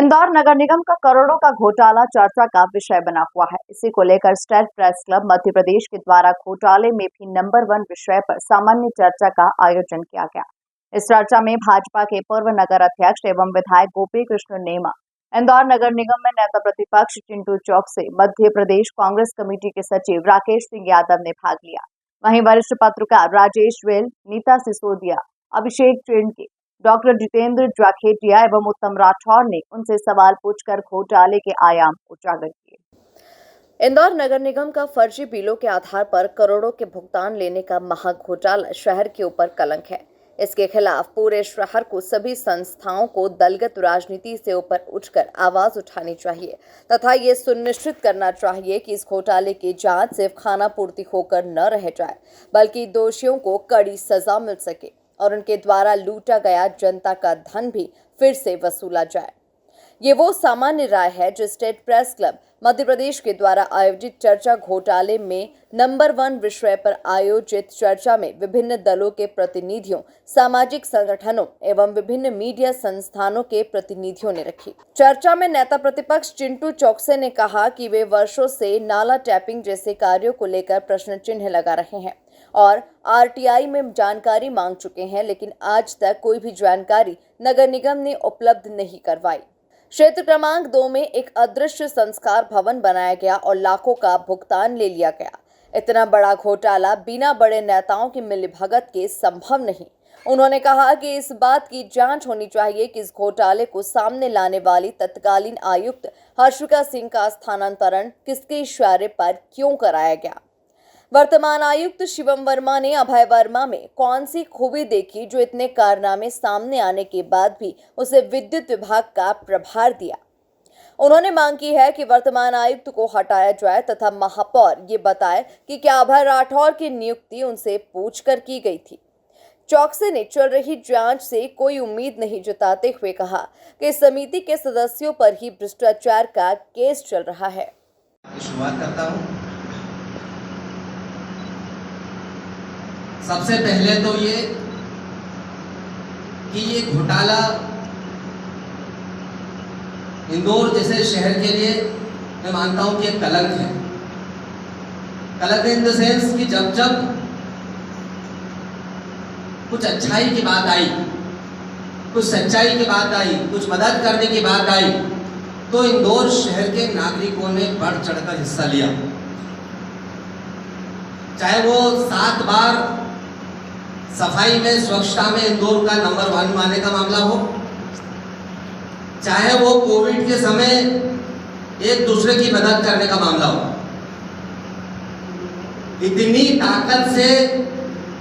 इंदौर नगर निगम का करोड़ों का घोटाला चर्चा का विषय बना हुआ है। इसी को लेकर state press club Madhya Pradesh के द्वारा घोटाले में भी नंबर 1 विषय पर सामान्य चर्चा का आयोजन किया गया। इस चर्चा में भाजपा के पूर्व नगर अध्यक्ष एवं विधायक गोपी कृष्ण नेमा, इंदौर नगर निगम में नेता प्रतिपक्ष चिंटू चौकसे, मध्य प्रदेश कांग्रेस कमेटी के सचिव राकेश सिंह यादव ने भाग लिया। वहीं वरिष्ठ पत्रकार राजेश वेल, नीता सिसोदिया, अभिषेक चिंडके, डॉक्टर जितेंद्र जाखेटिया एवं उत्तम राठौर ने उनसे सवाल पूछकर घोटाले के आयाम उजागर किए। इंदौर नगर निगम का फर्जी बिलों के आधार पर करोड़ों के भुगतान लेने का महाघोटाला शहर के ऊपर कलंक है। इसके खिलाफ पूरे शहर को, सभी संस्थाओं को दलगत राजनीति से ऊपर उठकर आवाज उठानी चाहिए तथा ये सुनिश्चित करना चाहिए कि इस घोटाले की जांच सिर्फ खाना पूर्ति होकर न रह जाए, बल्कि दोषियों को कड़ी सजा मिल सके और उनके द्वारा लूटा गया जनता का धन भी फिर से वसूला जाए। ये वो सामान्य राय है जो state press club Madhya Pradesh के द्वारा आयोजित चर्चा घोटाले में नंबर 1 विषय पर आयोजित चर्चा में विभिन्न दलों के प्रतिनिधियों, सामाजिक संगठनों एवं विभिन्न मीडिया संस्थानों के प्रतिनिधियों ने रखी। चर्चा में नेता प्रतिपक्ष चिंटू चौकसे ने कहा कि वे वर्षों से नाला टैपिंग जैसे कार्यों को लेकर प्रश्न चिन्ह लगा रहे हैं और आरटीआई में जानकारी मांग चुके हैं, लेकिन आज तक कोई भी जानकारी नगर निगम ने उपलब्ध नहीं करवाई। क्षेत्र क्रमांक 2 में एक अदृश्य संस्कार भवन बनाया गया और लाखों का भुगतान ले लिया गया। इतना बड़ा घोटाला बिना बड़े नेताओं की मिलीभगत के संभव नहीं। उन्होंने कहा कि इस बात की जांच होनी चाहिए कि इस घोटाले को सामने लाने वाली तत्कालीन आयुक्त हर्षिका सिंह का स्थानांतरण किसके इशारे पर क्यों कराया गया। वर्तमान आयुक्त शिवम वर्मा ने अभय वर्मा में कौन सी खूबी देखी जो इतने कारनामे सामने आने के बाद भी उसे विद्युत विभाग का प्रभार दिया। उन्होंने मांग की है कि वर्तमान आयुक्त को हटाया जाए तथा महापौर ये बताए कि क्या अभय राठौर की नियुक्ति उनसे पूछकर की गई थी। चौकसे ने चल रही जांच से कोई उम्मीद नहीं जताते हुए कहा कि समिति के सदस्यों पर ही भ्रष्टाचार का केस चल रहा है। शुरुआत करता हूं। सबसे पहले तो ये कि ये घोटाला इंदौर जैसे शहर के लिए मैं मानता हूं कि एक कलंक है। कलंक इन द सेंस कि जब जब कुछ अच्छाई की बात आई, कुछ सच्चाई की बात आई, कुछ मदद करने की बात आई, तो इंदौर शहर के नागरिकों ने बढ़ चढ़कर हिस्सा लिया। चाहे वो 7 बार सफाई में, स्वच्छता में इंदौर का नंबर 1 मानने का मामला हो, चाहे वो कोविड के समय एक दूसरे की मदद करने का मामला हो। इतनी ताकत से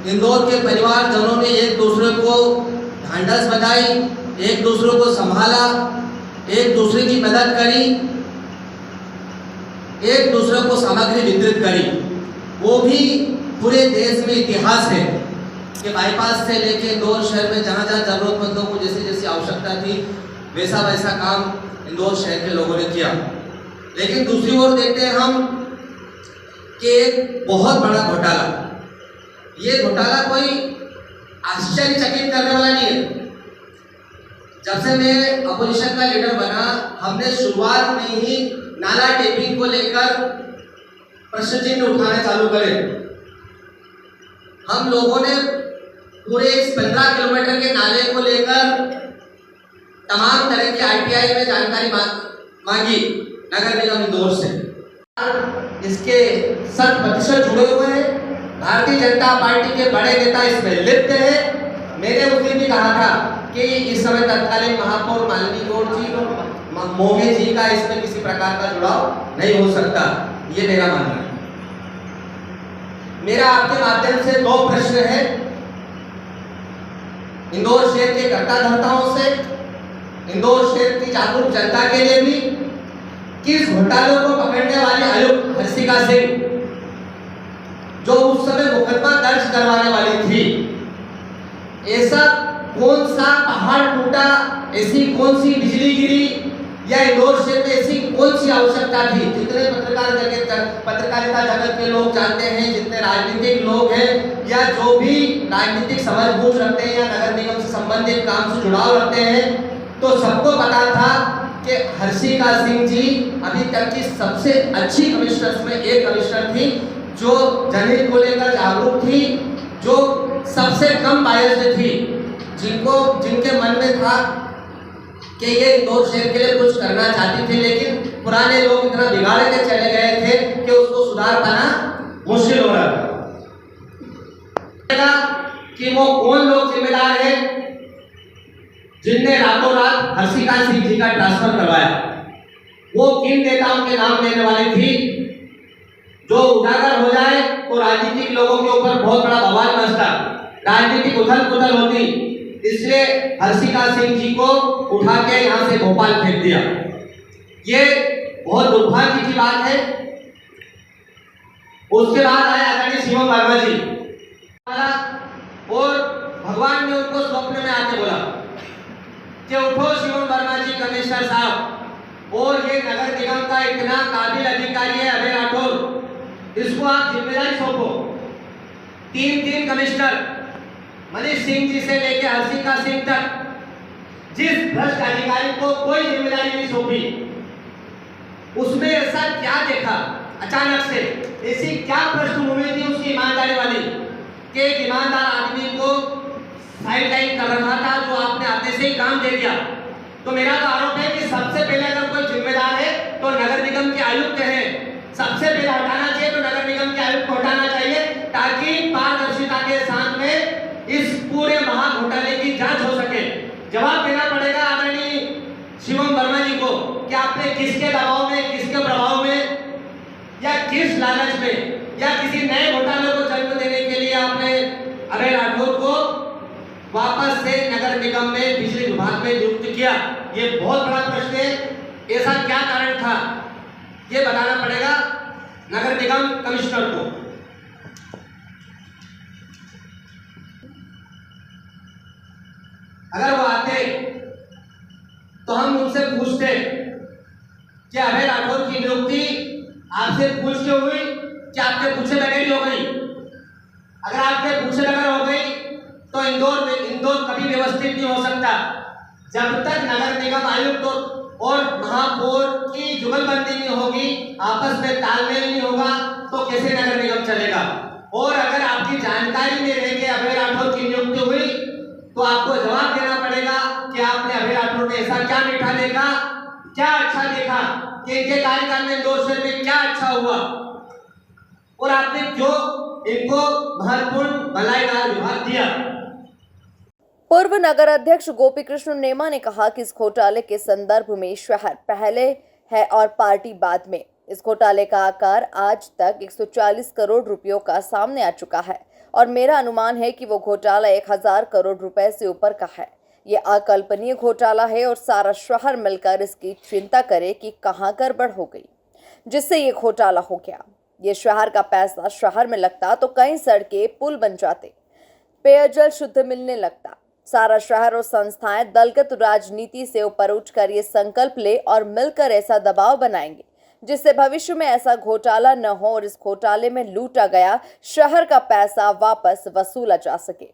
इंदौर के परिवारजनों ने एक दूसरे को ढांढस बंधाई, एक दूसरे को संभाला, एक दूसरे की मदद करी, एक दूसरे को सामग्री वितरित करी। वो भी पूरे देश में इतिहास है कि बाईपास से लेके इंदौर शहर में जहाँ जहाँ जरूरतमंदों को जैसी जैसी आवश्यकता थी वैसा वैसा काम इंदौर शहर के लोगों ने किया। लेकिन दूसरी ओर देखते हैं हम कि एक बहुत बड़ा घोटाला, ये घोटाला कोई आश्चर्यचकित करने वाला नहीं है। जब से मैं अपोजिशन का लीडर बना, हमने शुरुआत में ही नाला टेपिंग को लेकर प्रश्न चिन्ह उठाने चालू करे। हम लोगों ने पूरे 15 किलोमीटर के नाले को लेकर तमाम तरह की आरटीआई में जानकारी मांगी नगर निगम इंदौर से। इसके 100% जुड़े हुए हैं। भारतीय जनता पार्टी के बड़े नेता इसमें लिप्त हैं। मैंने उस दिन भी कहा था कि इस समय तत्कालीन महापौर मालिनी गौड़ जी और मोगे जी का इसमें किसी प्रकार का जुड़ाव नहीं हो सकता, ये मेरा मानना है। मेरा आपके माध्यम से 2 प्रश्न है इंदौर शहर के कर्ता धर्ताओं से, इंदौर शहर की जागरूक जनता के लिए भी, कि इस घोटालों को पकड़ने वाली आयुक्त हर्षिका सिंह जो उस समय मुकदमा दर्ज करवाने वाली थी, ऐसा कौन सा पहाड़ टूटा, ऐसी कौन सी बिजली गिरी या इंदौर शहर में ऐसी कौन सी आवश्यकता थी। जितने पत्रकारिता जगत के लोग जानते हैं, जितने राजनीतिक लोग हैं या जो भी राजनीतिक समझबूझ रखते हैं या नगर निगम से संबंधित काम से जुड़ाव रखते हैं, तो सबको पता था कि हर्षिका सिंह जी अभी तक की सबसे अच्छी कमिश्नर्स में एक कमिश्नर थी, जो जनहित को लेकर जागरूक थी, जो सबसे कम बायस्ड थी, जिनके मन में था कि ये इंदौर शहर के लिए कुछ करना चाहती थी, लेकिन पुराने लोग इतना बिगाड़ के चले गए थे कि उसको सुधार पाना मुश्किल हो रहा था। कि वो कौन लोग जिम्मेदार हैं जिनने रातों रात हर्षिका सिंह जी का ट्रांसफर करवाया, वो किन नेताओं के नाम लेने वाली थी। जो उजागर हो जाए तो राजनीतिक लोगों के ऊपर बहुत बड़ा बवाल मचता, राजनीतिक उथल पुथल होती, इसलिए हर्षिका सिंह जी को उठा के यहाँ से भोपाल फेंक दिया। ये बहुत दुर्भाग्य की बात है। उसके बाद आए आदरणीय शिवम वर्मा जी, और भगवान ने उनको स्वप्न में आके बोला कि उठो शिवम वर्मा जी कमिश्नर साहब, और ये नगर निगम का इतना काबिल अधिकारी है अभय राठौर, इसको आप जिम्मेदारी सौंपो। तीन कमिश्नर मनीष सिंह जी से लेकर हर्षिका सिंह तक, जिस भ्रष्ट अधिकारी को कोई जिम्मेदारी नहीं सौंपी, उसमें ऐसा क्या देखा अचानक से, ऐसी क्या पृष्ठभूमि थी उसकी ईमानदारी वाली कि एक ईमानदार आदमी को साइडलाइन कर रहा था, जो आपने आते से ही काम दे दिया। तो मेरा तो आरोप है कि सबसे पहले अगर कोई जिम्मेदार है तो नगर निगम के आयुक्त हैं, सबसे पहले हटाना चाहिए तो नगर निगम के आयुक्त को हटाना चाहिए, ताकि पारदर्शिता के साथ में इस पूरे महाघोटाले की जांच हो सके। जवाब देना पड़ेगा आदरणीय शिवम वर्मा जी को कि आपने किसके दबाव में, किसके प्रभाव में, या किस लालच में, या किसी नए घोटाले को जन्म देने के लिए आपने अभय राठौर को वापस से नगर निगम में बिजली विभाग में नियुक्त किया। ये बहुत बड़ा प्रश्न है। ऐसा क्या कारण था, ये बताना पड़ेगा नगर निगम कमिश्नर को। अगर वो आते तो हम उनसे पूछते कि अभय राठौर की नियुक्ति आपसे पूछ के हुई कि आपके पूछे बगैर ही हो गई? अगर आपके पूछे बगैर हो गई तो इंदौर कभी व्यवस्थित नहीं हो सकता। जब तक नगर निगम आयुक्त और महापौर की जुगलबंदी नहीं होगी, आपस में तालमेल नहीं होगा, तो कैसे नगर निगम चलेगा? और अगर आपकी जानकारी में रह के अभय राठौर की नियुक्ति हुई तो आपको जवाब देना पड़ेगा कि आपने अभय राठौर ने ऐसा क्या मीठा देखा, क्या अच्छा देखा कि इनके कार्यकाल में इंदौर शहर में क्या अच्छा हुआ, और आपने क्यों इनको महत्वपूर्ण भलाईदार विभाग दिया। पूर्व नगर अध्यक्ष गोपी कृष्ण नेमा ने कहा कि इस घोटाले के संदर्भ में शहर पहले है और पार्टी बाद में। इस घोटाले का आकार आज तक 140 करोड़ रुपयों का सामने आ चुका है और मेरा अनुमान है कि वो घोटाला 1000 करोड़ रुपए से ऊपर का है। ये अकल्पनीय घोटाला है और सारा शहर मिलकर इसकी चिंता करे कि कहां गड़बड़ हो गई जिससे ये घोटाला हो गया। ये शहर का पैसा शहर में लगता तो कई सड़कें पुल बन जाते, पेयजल शुद्ध मिलने लगता। सारा शहर और संस्थाएं दलगत राजनीति से ऊपर उठकर ये संकल्प ले और मिलकर ऐसा दबाव बनाएंगे जिससे भविष्य में ऐसा घोटाला न हो और इस घोटाले में लूटा गया शहर का पैसा वापस वसूला जा सके।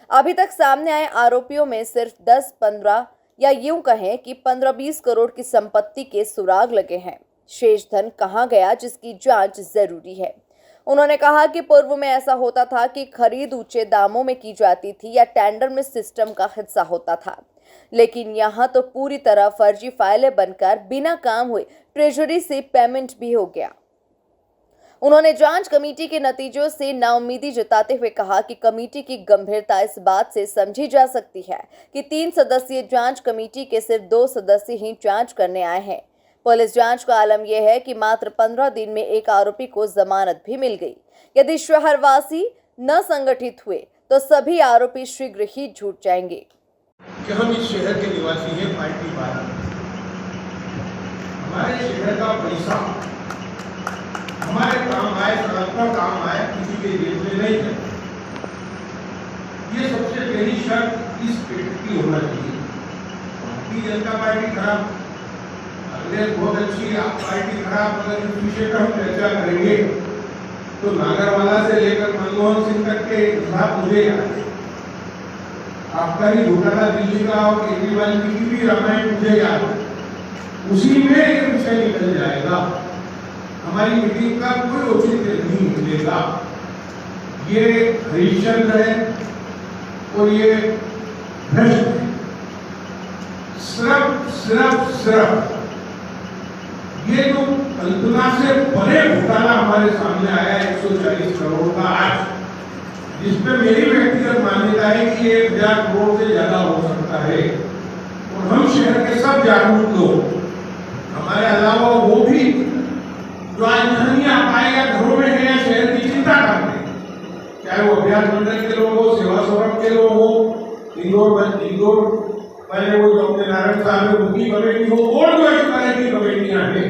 अभी तक सामने आए आरोपियों में सिर्फ 10-15 या यूं कहें कि 15-20 करोड़ की संपत्ति के सुराग लगे हैं। शेष धन कहां गया जिसकी जांच जरूरी है। उन्होंने कहा कि पूर्व में ऐसा होता था कि खरीद ऊंचे दामों में की जाती थी या टेंडर में सिस्टम का हिस्सा होता था, लेकिन यहाँ तो पूरी तरह फर्जी फाइलें बनकर बिना काम हुए ट्रेजरी से पेमेंट भी हो गया। उन्होंने जांच कमेटी के नतीजों से नाउम्मीदी जताते हुए कहा कि कमेटी की गंभीरता इस बात से समझी जा सकती है कि 3 सदस्यीय जांच कमेटी के सिर्फ 2 सदस्य ही जांच करने आए हैं। पुलिस जांच का आलम यह है कि मात्र 15 दिन में एक आरोपी को जमानत भी मिल गई। यदि शहरवासी न संगठित हुए तो सभी आरोपी शीघ्र ही छूट जाएंगे। कि हम इस शहर के निवासी हैं, पार्टी वाला हमारे शहर का पैसा हमारे काम आए, सबका काम आए, किसी के जेब में नहीं है। ये सबसे पहली शर्त इस पेट की होना चाहिए। भारतीय जनता पार्टी खराब, अगले बहुत अच्छी आप पार्टी खराब, अगर इस विषय पर हम चर्चा करेंगे तो नागरवाला से लेकर मनमोहन सिंह तक के हिसाब मुझे याद है। आपका ही घोटाला दिल्ली का और केजरीवाल की भी रामायण मुझे याद है। उसी में ये विषय निकल जाएगा। हमारी मीटिंग का कोई औचित्य नहीं मिलेगा। ये हरिश्चंद्र है और ये भ्रष्ट है। सिर्फ ये जो कल्पना से बड़े घोटाला हमारे सामने आया 140 करोड़ का आज, जिसमें मेरी व्यक्तिगत मान्यता है कि ये 1000 करोड़ से ज्यादा हो सकता है। और हम शहर के सब जागरूक लोग, हमारे अलावा वो भी जो आज नहीं आ पाए या घरों में है या शहर की चिंता करते हैं, चाहे वो अभ्यास मंडल के लोग हो, सेवा सौरभ के लोग हो, इंदौर पहले वो जो अपने नारायण साहब में उनकी कमेटी हो और जो इस तरह की कमेटियां हैं,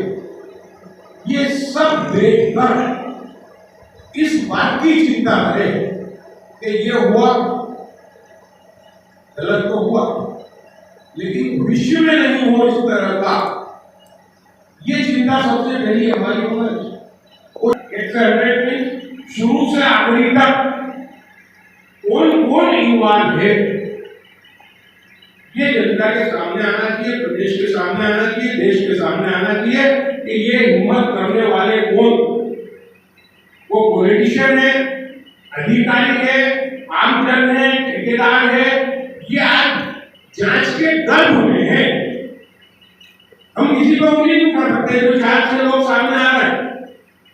ये सब देखकर इस बात की चिंता करें कि ये हुआ, गलत तो हुआ, लेकिन भविष्य में नहीं हो इस तरह का, ये चिंता सबसे पहली हमारी होना चाहिए। और 100 में शुरू से आखिरी तक कौन कौन इन्वॉल्व है, ये जनता के सामने आना चाहिए, प्रदेश के सामने आना चाहिए, देश के सामने आना चाहिए कि ये हिम्मत करने वाले कौन, वो पॉलिटिशियन है, अधिकारी है, आमजन है, ठेकेदार है, ये आज जांच के गर्भ में है। हम किसी को उंगली नहीं कर सकते जो जांच से लोग सामने आ रहे हैं।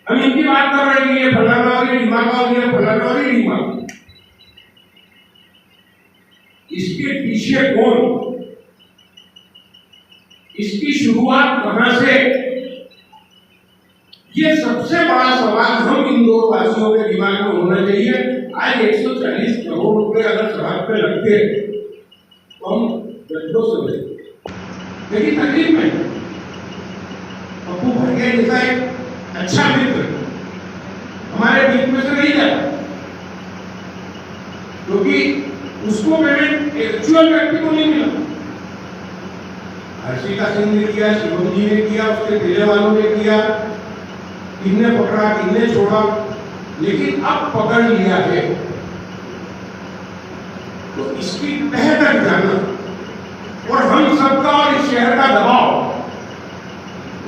हम इनकी बात कर रहे हैं कि ये फलाना और ये दिमाग और ये फलाना और ये दिमाग, इसके पीछे कौन, इसकी शुरुआत कहां से, ये सबसे बड़ा सवाल हम इंदौर वासियों के दिमाग में होना चाहिए। आज 140 करोड़ रुपए अगर सड़क पे लगते तो हम गड्ढों से बचते, लेकिन तकलीफ में पप्पू भाटिया जैसा एक अच्छा मित्र हमारे बीच में से नहीं जाता, क्योंकि उसको पेमेंट एक्चुअल व्यक्ति को नहीं मिला। हर्षिका सिंह ने किया, शिवम जी ने किया, उसके ठेले वालों ने किया, किन्ने पकड़ा किन्ने छोड़ा, लेकिन अब पकड़ लिया है तो इसकी तह तक जाना और हम सबका और इस शहर का दबाव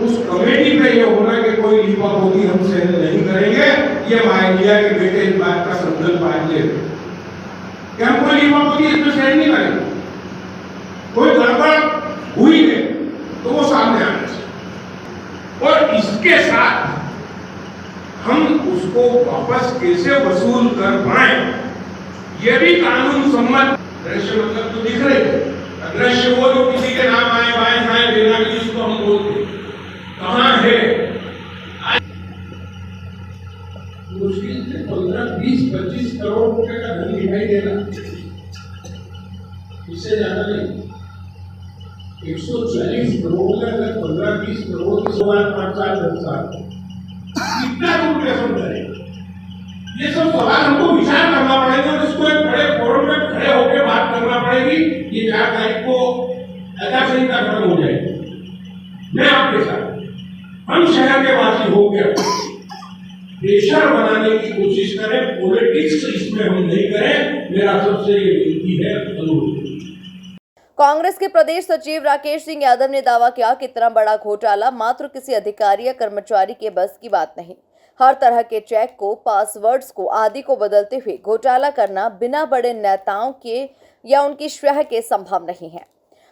उस कमेटी पे ये होना कि कोई लीपापोती हम सहन नहीं करेंगे। ये माइंडिया के बेटे इस बात का संकल्प आज ले कि हम कोई लीपापोती इसमें सहन नहीं करेंगे। कोई गड़बड़ हुई है तो वो सामने आना चाहिए और इसके साथ हम उसको वापस कैसे वसूल कर पाए, ये भी कानून सम्मत दृश्य मतलब तो दिख रहे थे। दृश्य वो जो किसी के नाम आए बाएं बाएं देना भी जिसको हम बोलते कहाँ है। मुश्किल से 15, 20, 25 करोड़ रुपए का धन दिखाई देना, इससे ज्यादा नहीं। 140 करोड़ का अगर 15, 20 करोड़ की 5 साल 10 साल कितना रुपये हम करें, ये सब सवाल हमको विचार करना पड़ेगा और इसको एक बड़े फोरम में खड़े होकर बात करना पड़ेगी। ये 4 तारीख को आचारसंहिता खत्म हो जाएगी। मैं आपके साथ, हम शहर के वासी होकर प्रेशर बनाने की कोशिश करें, पॉलिटिक्स इसमें हम नहीं करें। मेरा सबसे ये विनती है, अनुरोध। कांग्रेस के प्रदेश सचिव राकेश सिंह यादव ने दावा किया कि इतना बड़ा घोटाला मात्र किसी अधिकारी या कर्मचारी के बस की बात नहीं। हर तरह के चेक को, पासवर्ड्स को आदि को बदलते हुए घोटाला करना बिना बड़े नेताओं के या उनकी श्रेय के संभव नहीं है।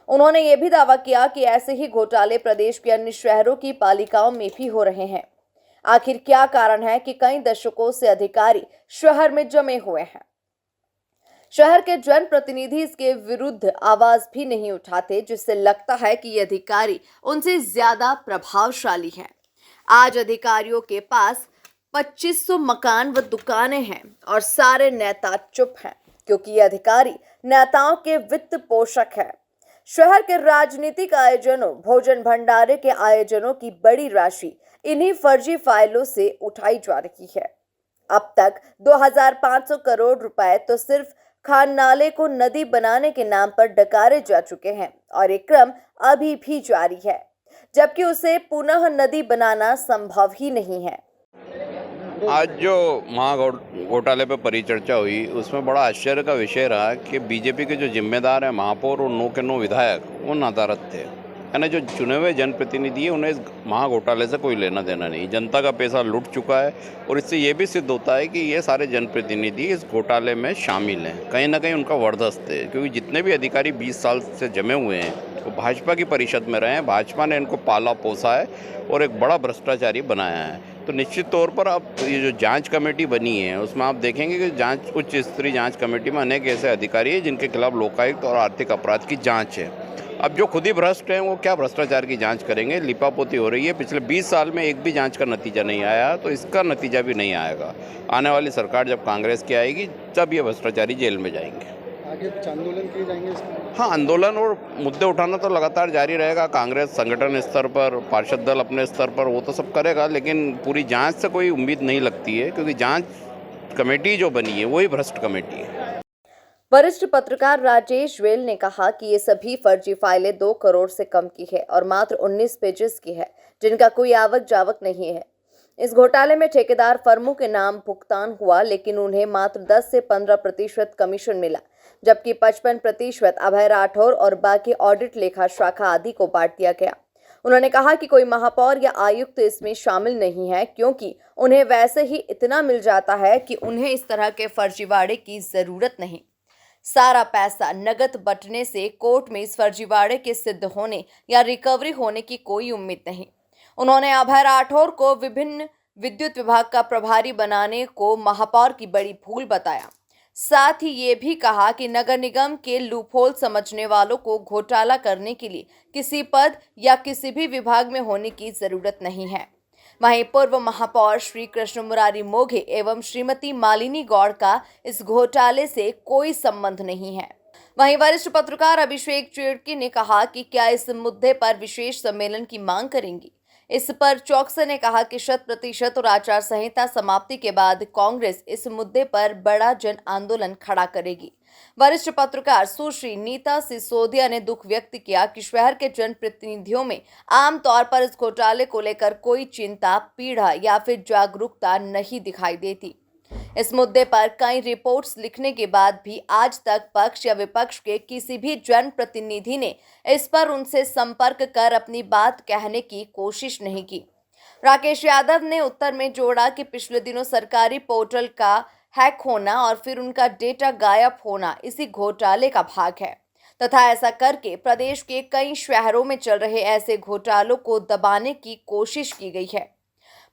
उन्होंने ये भी दावा किया कि ऐसे ही घोटाले प्रदेश के अन्य शहरों की पालिकाओं में भी हो रहे हैं। आखिर क्या कारण है कि कई दशकों से अधिकारी शहर में जमे हुए हैं? शहर के जनप्रतिनिधि इसके विरुद्ध आवाज भी नहीं उठाते, जिससे लगता है कि ये अधिकारी उनसे ज्यादा प्रभावशाली हैं। आज अधिकारियों के पास 2500 मकान व दुकानें हैं और सारे नेता चुप हैं, क्योंकि ये अधिकारी नेताओं के वित्त पोषक हैं। शहर के राजनीतिक आयोजनों, भोजन भंडारे के आयोजनों की बड़ी राशि इन्हीं फर्जी फाइलों से उठाई जा रही है। अब तक 2500 करोड़ रुपए तो सिर्फ खान नाले को नदी बनाने के नाम पर डकारे जा चुके हैं और ये क्रम अभी भी जारी है, जबकि उसे पुनः नदी बनाना संभव ही नहीं है। आज जो महाघोटाले पे परिचर्चा हुई, उसमें बड़ा आश्चर्य का विषय रहा कि बीजेपी के जो जिम्मेदार हैं, महापौर और 9 के 9 विधायक, वो नदारद थे। यानी जो चुने हुए जनप्रतिनिधि हैं उन्हें इस महाघोटाले से कोई लेना देना नहीं। जनता का पैसा लुट चुका है और इससे ये भी सिद्ध होता है कि ये सारे जनप्रतिनिधि इस घोटाले में शामिल हैं, कहीं ना कहीं उनका वर्दस्त है। क्योंकि जितने भी अधिकारी 20 साल से जमे हुए हैं वो भाजपा की परिषद में रहे हैं, भाजपा ने इनको पाला पोसा है और एक बड़ा भ्रष्टाचारी बनाया है। तो निश्चित तौर पर आप ये जो जांच कमेटी बनी है उसमें आप देखेंगे कि जांच उच्च स्तरीय जांच कमेटी में अनेक ऐसे अधिकारी हैं जिनके खिलाफ लोकायुक्त और आर्थिक अपराध की जांच है। अब जो खुद ही भ्रष्ट हैं वो क्या भ्रष्टाचार की जांच करेंगे? लिपापोती हो रही है। पिछले 20 साल में एक भी जांच का नतीजा नहीं आया, तो इसका नतीजा भी नहीं आएगा। आने वाली सरकार जब कांग्रेस की आएगी तब ये भ्रष्टाचारी जेल में जाएंगे। आगे आंदोलन किए जाएंगे इसमें? हाँ, आंदोलन और मुद्दे उठाना तो लगातार जारी रहेगा। कांग्रेस संगठन स्तर पर, पार्षद दल अपने स्तर पर वो तो सब करेगा, लेकिन पूरी जांच से कोई उम्मीद नहीं लगती है क्योंकि जांच कमेटी जो बनी है वही भ्रष्ट कमेटी है। वरिष्ठ पत्रकार राजेश वेल ने कहा कि ये सभी फर्जी फाइलें 2 करोड़ से कम की है और मात्र 19 पेजेस की है, जिनका कोई आवक जावक नहीं है। इस घोटाले में ठेकेदार फर्मों के नाम भुगतान हुआ, लेकिन उन्हें मात्र 10 से 15% कमीशन मिला, जबकि 55% अभय राठौर और बाकी ऑडिट, लेखा शाखा आदि को बांट दिया गया। उन्होंने कहा कि कोई महापौर या आयुक्त इसमें शामिल नहीं है, क्योंकि उन्हें वैसे ही इतना मिल जाता है कि उन्हें इस तरह के फर्जीवाड़े की जरूरत नहीं। सारा पैसा नगद बंटने से कोर्ट में इस फर्जीवाड़े के सिद्ध होने या रिकवरी होने की कोई उम्मीद नहीं। उन्होंने अभय राठौर को विभिन्न विद्युत विभाग का प्रभारी बनाने को महापौर की बड़ी भूल बताया। साथ ही ये भी कहा कि नगर निगम के लूपहोल समझने वालों को घोटाला करने के लिए किसी पद या किसी भी विभाग में होने की जरूरत नहीं है। वहीं पूर्व महापौर श्री कृष्ण मुरारी मोघे एवं श्रीमती मालिनी गौड़ का इस घोटाले से कोई संबंध नहीं है। वहीं वरिष्ठ पत्रकार अभिषेक चेड़की ने कहा कि क्या इस मुद्दे पर विशेष सम्मेलन की मांग करेंगी। इस पर चौकसे ने कहा कि 100% और आचार संहिता समाप्ति के बाद कांग्रेस इस मुद्दे पर बड़ा जन आंदोलन खड़ा करेगी। वरिष्ठ पत्रकार सुश्री नीता सिसोदिया ने दुख व्यक्त किया कि शहर के जनप्रतिनिधियों में आमतौर पर इस घोटाले को लेकर कोई चिंता, पीड़ा या फिर जागरूकता नहीं दिखाई देती। इस मुद्दे पर कई रिपोर्ट्स लिखने के बाद भी आज तक पक्ष या विपक्ष के किसी भी जनप्रतिनिधि ने इस पर उनसे संपर्क कर अपनी बात कहने की कोशिश नहीं की। राकेश यादव ने उत्तर में जोड़ा कि पिछले दिनों सरकारी पोर्टल का हैक होना और फिर उनका डेटा गायब होना इसी घोटाले का भाग है तथा ऐसा करके प्रदेश के कई शहरों में चल रहे ऐसे घोटालों को दबाने की कोशिश की गई है।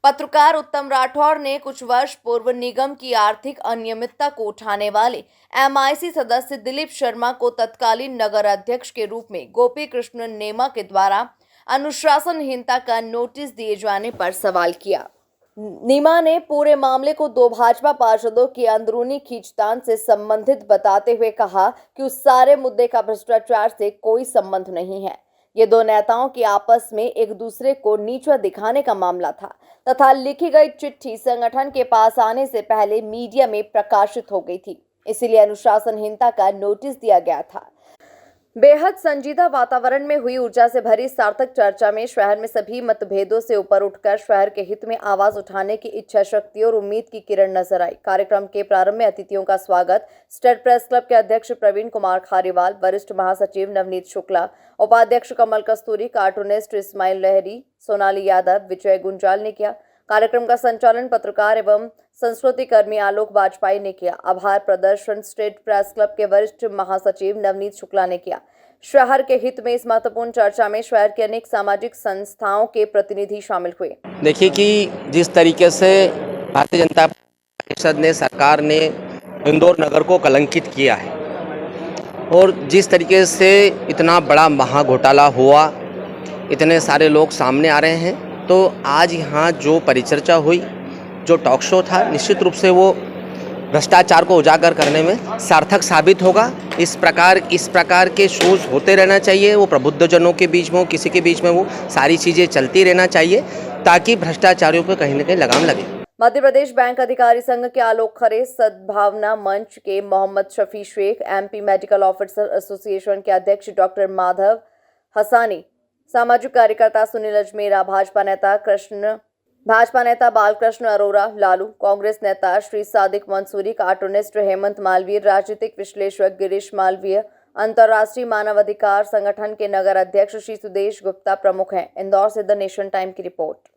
पत्रकार उत्तम राठौर ने कुछ वर्ष पूर्व निगम की आर्थिक अनियमितता को उठाने वाले MIC सदस्य दिलीप शर्मा को तत्कालीन नगर अध्यक्ष के रूप में गोपी कृष्ण नेमा के द्वारा अनुशासनहीनता का नोटिस दिए जाने पर सवाल किया। नीमा ने पूरे मामले को 2 भाजपा पार्षदों की अंदरूनी खींचतान से संबंधित बताते हुए कहा कि उस सारे मुद्दे का भ्रष्टाचार से कोई संबंध नहीं है। ये 2 नेताओं के आपस में एक दूसरे को नीचा दिखाने का मामला था तथा लिखी गई चिट्ठी संगठन के पास आने से पहले मीडिया में प्रकाशित हो गई थी, इसीलिए अनुशासनहीनता का नोटिस दिया गया था। बेहद संजीदा वातावरण में हुई ऊर्जा से भरी सार्थक चर्चा में शहर में सभी मतभेदों से ऊपर उठकर शहर के हित में आवाज उठाने की इच्छा शक्ति और उम्मीद की किरण नजर आई। कार्यक्रम के प्रारंभ में अतिथियों का स्वागत स्टेट प्रेस क्लब के अध्यक्ष प्रवीण कुमार खारीवाल, वरिष्ठ महासचिव नवनीत शुक्ला, उपाध्यक्ष कमल कस्तूरी, कार्टूनिस्ट इस्माइल लहरी, सोनाली यादव, विजय गुंजाल ने किया। कार्यक्रम का संचालन पत्रकार एवं संस्कृति कर्मी आलोक वाजपेयी ने किया। आभार प्रदर्शन स्टेट प्रेस क्लब के वरिष्ठ महासचिव नवनीत शुक्ला ने किया। शहर के हित में इस महत्वपूर्ण चर्चा में शहर के अनेक सामाजिक संस्थाओं के प्रतिनिधि शामिल हुए। देखिए कि जिस तरीके से भारतीय जनता परिषद ने, सरकार ने इंदौर नगर को कलंकित किया है और जिस तरीके से इतना बड़ा महाघोटाला हुआ, इतने सारे लोग सामने आ रहे हैं, तो आज यहाँ जो परिचर्चा हुई, जो टॉक शो था, निश्चित रूप से वो भ्रष्टाचार को उजागर करने में सार्थक साबित होगा। इस प्रकार के शोज होते रहना चाहिए। वो प्रबुद्धजनों के बीच में हो, किसी के बीच में वो सारी चीज़ें चलती रहना चाहिए ताकि भ्रष्टाचारियों पर कहीं न कहीं लगाम लगे। मध्य प्रदेश बैंक अधिकारी संघ के आलोक खरे, सद्भावना मंच के Mohammad Shafi Shaikh, MP medical officer association के अध्यक्ष डॉक्टर माधव हसानी, सामाजिक कार्यकर्ता सुनील अजमेरा, भाजपा नेता बालकृष्ण अरोरा लालू, कांग्रेस नेता श्री सादिक मंसूरी, कार्टूनिस्ट हेमंत मालवीय, राजनीतिक विश्लेषक गिरीश मालवीय, अंतर्राष्ट्रीय मानवाधिकार संगठन के नगर अध्यक्ष श्री सुदेश गुप्ता प्रमुख हैं। इंदौर से द नेशन टाइम की रिपोर्ट।